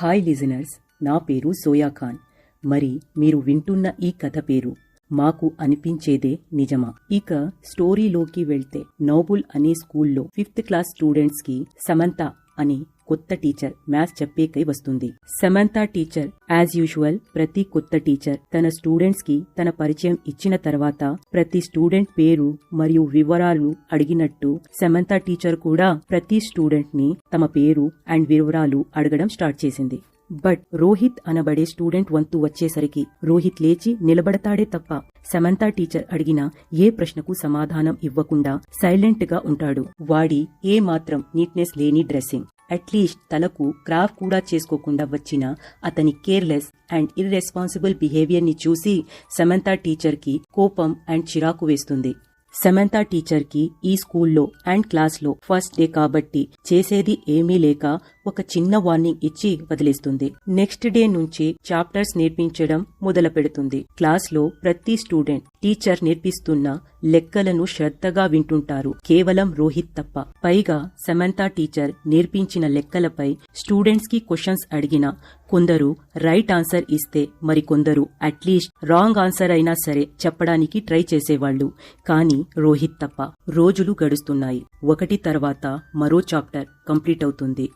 Hi listeners, నా పేరు soya Khan. మరి మీరు వింటున్న ఈ కథ పేరు మాకు అనిపించేదే నిజమా. ఇక స్టోరీలోకి వెళ్తే, నోబుల్ అనే స్కూల్లో 5th క్లాస్ స్టూడెంట్స్ కి సమంత అనే కొత్త టీచర్ మ్యాథ్స్ చెప్పేకై వస్తుంది. సమంత టీచర్ యాజ్ యూజువల్ ప్రతి కొత్త టీచర్ తన స్టూడెంట్స్ కి తన పరిచయం ఇచ్చిన తర్వాత ప్రతి స్టూడెంట్ పేరు మరియు వివరాలు అడిగినట్టు సమంత టీచర్ కూడా ప్రతి స్టూడెంట్ ని తమ పేరు అండ్ వివరాలు అడగడం స్టార్ట్ చేసింది. బట్ రోహిత్ అనబడే స్టూడెంట్ వంతు వచ్చేసరికి రోహిత్ లేచి నిలబడతాడే తప్ప సమంత టీచర్ అడిగిన ఏ ప్రశ్నకు సమాధానం ఇవ్వకుండా సైలెంట్ గా ఉంటాడు. వాడి ఏ మాత్రం నీట్నెస్ లేని డ్రెస్సింగ్, అట్లీస్ట్ తలకు క్రాఫ్ కూడా చేసుకోకుండా వచ్చిన అతని కేర్లెస్ అండ్ ఇర్రెస్పాన్సిబుల్ బిహేవియర్ ని చూసి సమంత టీచర్ కి కోపం అండ్ చిరాకు వేస్తుంది. సమంత టీచర్ కి ఈ స్కూల్లో అండ్ క్లాస్ లో ఫస్ట్ డే కాబట్టి చేసేది ఏమీ లేక ఒక చిన్న వార్నింగ్ ఇచ్చి వదిలేస్తుంది. నెక్స్ట్ డే నుంచి చాప్టర్స్ నేర్పించడం మొదలు పెడుతుంది. క్లాస్ లో ప్రతి స్టూడెంట్ టీచర్ నేర్పిస్తున్న లెక్కలను శ్రద్ధగా వింటుంటారు, కేవలం రోహిత్ తప్ప. పైగా సమంత టీచర్ నేర్పించిన లెక్కలపై స్టూడెంట్స్ కి క్వశ్చన్స్ అడిగినా కొందరు రైట్ ఆన్సర్ ఇస్తే మరికొందరు అట్లీస్ట్ రాంగ్ ఆన్సర్ అయినా సరే చెప్పడానికి ట్రై చేసేవాళ్లు. కానీ రోహిత్ తప్ప. రోజులు గడుస్తున్నాయి. ఒకటి తర్వాత మరో చాప్టర్ కంప్లీట్ అవుతుంది.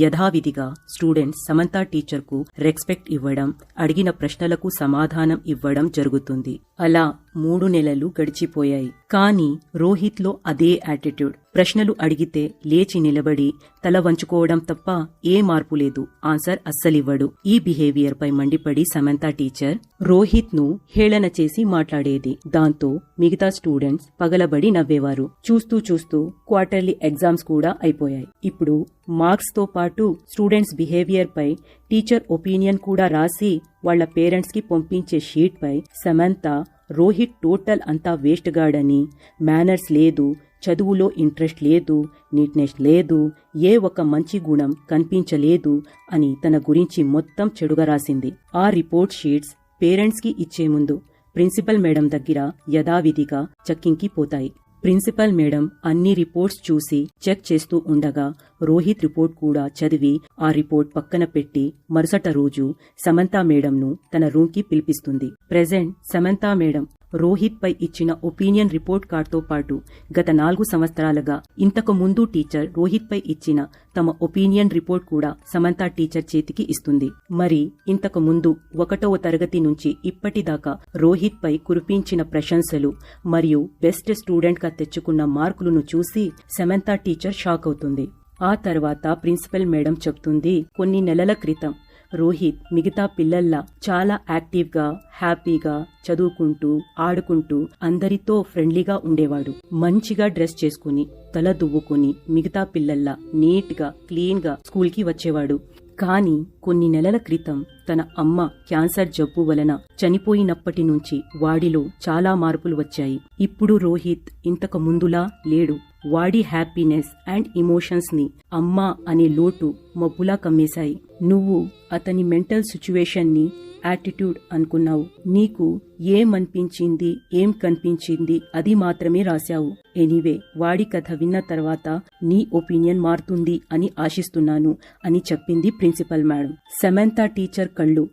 యథావిధిగా స్టూడెంట్స్ సమంత టీచర్ కు రెస్పెక్ట్ ఇవ్వడం, అడిగిన ప్రశ్నలకు సమాధానం ఇవ్వడం జరుగుతుంది. అలా 3 నెలలు గడిచిపోయాయి. కానీ రోహిత్ లో అదే యాటిట్యూడ్. ప్రశ్నలు అడిగితే లేచి నిలబడి తల వంచుకోవడం తప్ప ఏ మార్పు లేదు. ఆన్సర్ అస్సలివ్వడు. ఈ బిహేవియర్ పై మండిపడి సమంత టీచర్ రోహిత్ ను హేళన చేసి మాట్లాడేది. దాంతో మిగతా స్టూడెంట్స్ పగలబడి నవ్వేవారు. చూస్తూ చూస్తూ క్వార్టర్లీ ఎగ్జామ్స్ కూడా అయిపోయాయి. ఇప్పుడు మార్క్స్ తో పాటు స్టూడెంట్స్ బిహేవియర్ పై టీచర్ ఒపీనియన్ కూడా రాసి వాళ్ల పేరెంట్స్ కి పంపించే షీట్ పై సమంత రోహిత్ టోటల్ అంతా వేస్ట్ గాడని, మేనర్స్ లేదు, చదువులో ఇంట్రెస్ట్ లేదు, నీట్నెస్ లేదు, ఏ ఒక మంచి గుణం కనిపించలేదు అని తన గురించి మొత్తం చెడుగా రాసింది. ఆ రిపోర్ట్ షీట్స్ పేరెంట్స్ కి ఇచ్చే ముందు ప్రిన్సిపల్ మేడం దగ్గర యథావిధిగా చెక్కింగ్ కి పోతాయి. ప్రిన్సిపల్ మేడం అన్ని రిపోర్ట్స్ చూసి చెక్ చేస్తూ ఉండగా రోహిత్ రిపోర్ట్ కూడా చదివి ఆ రిపోర్ట్ పక్కన పెట్టి మరుసట రోజు సమంత మేడంను తన రూమ్ కి పిలిపిస్తుంది. ప్రెజెంట్ సమంత మేడం రోహిత్ పై ఇచ్చిన ఒపీనియన్ రిపోర్ట్ కార్డ్ తో పాటు గత 4 సంవత్సరాలుగా ఇంతకు ముందు టీచర్ రోహిత్ పై ఇచ్చిన తమ ఒపీనియన్ రిపోర్ట్ కూడా సమంత టీచర్ చేతికి ఇస్తుంది. మరి ఇంతకు ముందు 1వ తరగతి నుంచి ఇప్పటిదాకా రోహిత్ పై కురిపించిన ప్రశంసలు మరియు బెస్ట్ స్టూడెంట్ గా తెచ్చుకున్న మార్కులను చూసి సమంత టీచర్ షాక్ అవుతుంది. ఆ తర్వాత ప్రిన్సిపల్ మేడం చెప్తుంది, కొన్ని నెలల క్రితం రోహిత్ మిగతా పిల్లల్లా చాలా యాక్టివ్ గా, హ్యాపీగా చదువుకుంటూ, ఆడుకుంటూ అందరితో ఫ్రెండ్లీగా ఉండేవాడు. మంచిగా డ్రెస్ చేసుకుని, తల దువ్వుకుని మిగతా పిల్లల్లా నీట్ గా, క్లీన్ గా స్కూల్ కి వచ్చేవాడు. కానీ కొన్ని నెలల క్రితం తన అమ్మ క్యాన్సర్ జబ్బు వలన చనిపోయినప్పటి నుంచి వాడిలో చాలా మార్పులు వచ్చాయి. ఇప్పుడు రోహిత్ ఇంతకు ముందులా లేడు. వాడి హ్యాపీనెస్ అండ్ ఇమోషన్స్ ని అమ్మా అనే లోటు మబ్బులా కమ్మేశాయి. నువ్వు అతని మెంటల్ సిచ్యువేషన్ ని యాటిట్యూడ్ అనుకున్నావు. నీకు ఏమనిపించింది, ఏం కనిపించింది అది మాత్రమే రాశావు. ఎనీవే, వాడి కథ విన్న తర్వాత నీ ఒపీనియన్ మారుతుంది అని ఆశిస్తున్నాను అని చెప్పింది ప్రిన్సిపల్ మేడం. సమంత టీచర్ కళ్ళు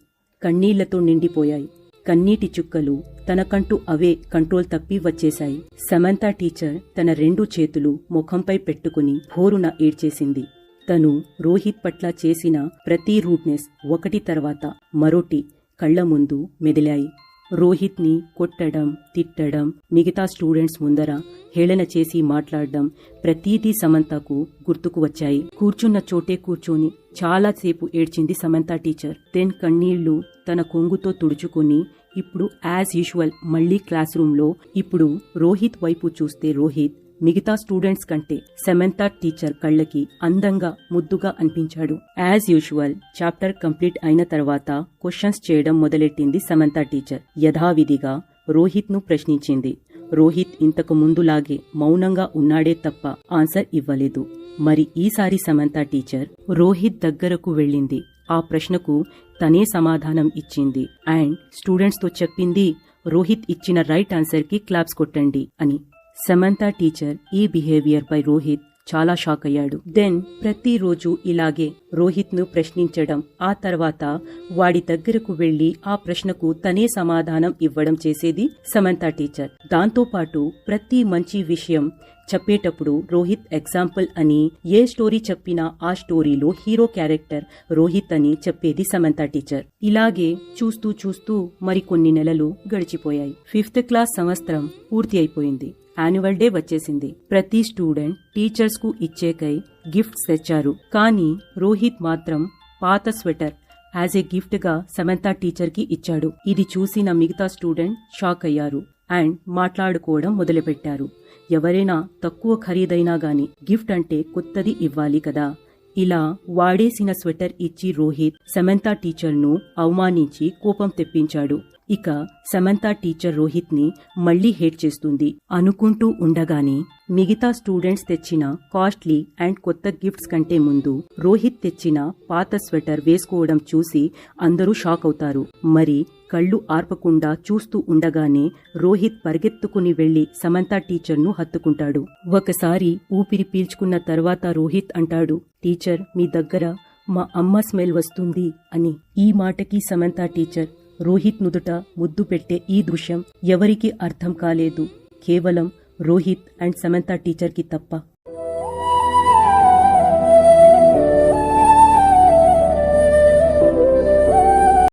కన్నీళ్లతో నిండిపోయాయి. కన్నీటి చుక్కలు తనకంటూ అవే కంట్రోల్ తప్పి వచ్చేశాయి. సమంత టీచర్ తన 2 చేతులు ముఖంపై పెట్టుకుని హోరున ఏడ్చేసింది. తను రోహిత్ పట్ల చేసిన ప్రతి రూడ్నెస్ ఒకటి తర్వాత మరోటి కళ్ల ముందు మెదిలాయి. రోహిత్ ని కొట్టడం, తిట్టడం, మిగతా స్టూడెంట్స్ ముందర హేళన చేసి మాట్లాడడం ప్రతీదీ సమంతకు గుర్తుకు వచ్చాయి. కూర్చున్న చోటే కూర్చొని చాలాసేపు ఏడ్చింది సమంత టీచర్. దెన్ కన్నీళ్లు తన కొంగుతో తుడుచుకుని ఇప్పుడు యాజ్ యూజువల్ మళ్లీ క్లాస్ రూమ్ లో ఇప్పుడు రోహిత్ వైపు చూస్తే రోహిత్ మిగతా స్టూడెంట్స్ కంటే సమంత టీచర్ కళ్ళకి అందంగా, ముద్దుగా అనిపించాడు. యాజ్ యూజువల్ చాప్టర్ కంప్లీట్ అయిన తర్వాత క్వశ్చన్స్ చేయడం మొదలెట్టింది సమంత టీచర్. యథావిధిగా రోహిత్ ను ప్రశ్నించింది. రోహిత్ ఇంతకు ముందులాగే మౌనంగా ఉన్నాడే తప్ప ఆన్సర్ ఇవ్వలేదు. మరి ఈసారి సమంత టీచర్ రోహిత్ దగ్గరకు వెళ్ళింది. ఆ ప్రశ్నకు తనే సమాధానం ఇచ్చింది అండ్ స్టూడెంట్స్ తో చెప్పింది, రోహిత్ ఇచ్చిన రైట్ ఆన్సర్ కి క్లాప్స్ కొట్టండి అని. సమంత టీచర్ ఈ బిహేవియర్ పై రోహిత్ చాలా షాక్ అయ్యాడు. దెన్ ప్రతిరోజు ఇలాగే రోహిత్ ను ప్రశ్నించడం, ఆ తర్వాత వాడి దగ్గరకు వెళ్లి ఆ ప్రశ్నకు తనే సమాధానం ఇవ్వడం చేసేది సమంత టీచర్. దాంతో పాటు ప్రతి మంచి విషయం చెప్పేటప్పుడు రోహిత్ ఎగ్జాంపుల్ అని, ఏ స్టోరీ చెప్పినా ఆ స్టోరీలో హీరో క్యారెక్టర్ రోహిత్ అని చెప్పేది సమంత టీచర్. ఇలాగే చూస్తూ చూస్తూ మరికొన్ని నెలలు గడిచిపోయాయి. 5th క్లాస్ సంవత్సరం పూర్తి అయిపోయింది. యాన్యువల్ డే వచ్చేసింది. ప్రతి స్టూడెంట్ టీచర్స్ కు ఇచ్చేకై గిఫ్ట్స్ తెచ్చారు. కానీ రోహిత్ మాత్రం పాత స్వెటర్ యాజ్ ఏ గిఫ్ట్ గా సమంత టీచర్ కి ఇచ్చాడు. ఇది చూసిన మిగతా స్టూడెంట్ షాక్ అయ్యారు అండ్ మాట్లాడుకోవడం మొదలుపెట్టారు. ఎవరైనా తక్కువ ఖరీదైనా గాని గిఫ్ట్ అంటే కొత్తది ఇవ్వాలి కదా. ఇలా వాడేసిన స్వెటర్ ఇచ్చి రోహిత్ సమంత టీచర్ ను అవమానించి కోపం తెప్పించాడు. ఇక సమంత టీచర్ రోహిత్ ని మళ్లీ హేట్ చేస్తుంది అనుకుంటూ ఉండగానే మిగతా స్టూడెంట్స్ తెచ్చిన కాస్ట్లీ అండ్ కొత్త గిఫ్ట్స్ కంటే ముందు రోహిత్ తెచ్చిన పాత స్వెటర్ వేసుకోవడం చూసి అందరూ షాక్ అవుతారు. మరి కళ్ళు ఆర్పకుండా చూస్తూ ఉండగానే రోహిత్ పరిగెత్తుకుని వెళ్లి సమంత టీచర్ ను హత్తుకుంటాడు. ఒకసారి ఊపిరి పీల్చుకున్న తర్వాత రోహిత్ అంటాడు, టీచర్ మీ దగ్గర మా అమ్మ స్మెల్ వస్తుంది అని. ఈ మాటకి సమంత టీచర్ రోహిత్ నుదుట ముద్దు పెట్టే ఈ దృశ్యం ఎవరికీ అర్థం కాలేదు, కేవలం రోహిత్ అండ్ సమంత టీచర్ కి తప్ప.